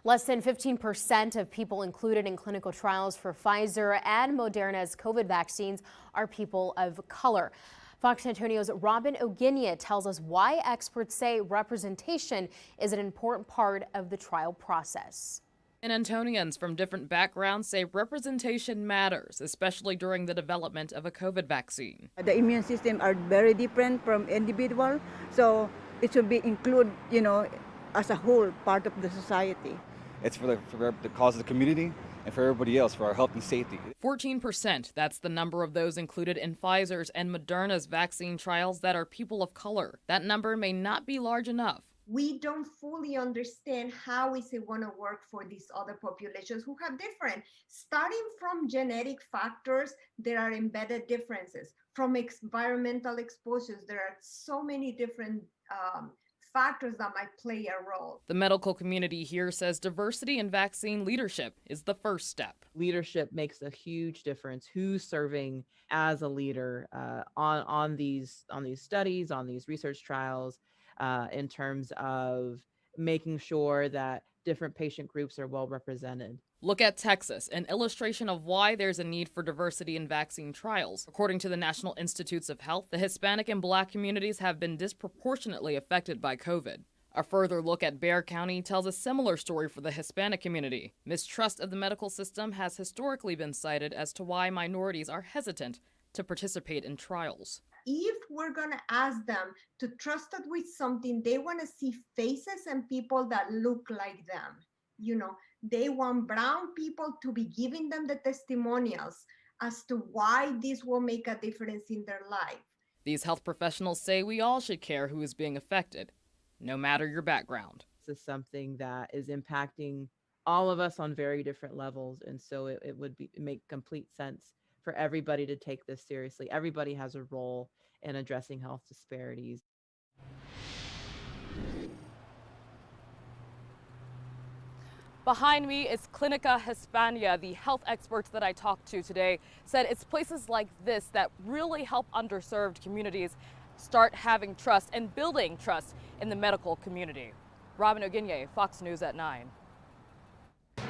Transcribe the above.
Less than 15% of people included in clinical trials for Pfizer and Moderna's COVID vaccines are people of color. Fox Antonio's Robin Oginia tells us why experts say representation is an important part of the trial process. And Antonians from different backgrounds say representation matters, especially during the development of a COVID vaccine. The immune system are very different from individual, so it should be included, as a whole part of the society. It's for the cause of the community and for everybody else, for our health and safety. 14%, that's the number of those included in Pfizer's and Moderna's vaccine trials that are people of color. That number may not be large enough. We don't fully understand how is it going to work for these other populations who have different, starting from genetic factors, there are embedded differences. From environmental exposures, there are so many different factors that might play a role. The medical community here says diversity in vaccine leadership is the first step. Leadership makes a huge difference. Who's serving as a leader on these studies, on these research trials, in terms of making sure that different patient groups are well represented. Look at Texas, an illustration of why there's a need for diversity in vaccine trials. According to the National Institutes of Health, the Hispanic and Black communities have been disproportionately affected by COVID. A further look at Bexar County tells a similar story for the Hispanic community. Mistrust of the medical system has historically been cited as to why minorities are hesitant to participate in trials. If we're going to ask them to trust us with something, they want to see faces and people that look like them. They want brown people to be giving them the testimonials as to why this will make a difference in their life. These health professionals say we all should care who is being affected, no matter your background. This is something that is impacting all of us on very different levels, and so it would make complete sense for everybody to take this seriously. Everybody has a role in addressing health disparities. Behind me is Clinica Hispania. The health experts that I talked to today said it's places like this that really help underserved communities start having trust and building trust in the medical community. Robin Oginia, Fox News at 9.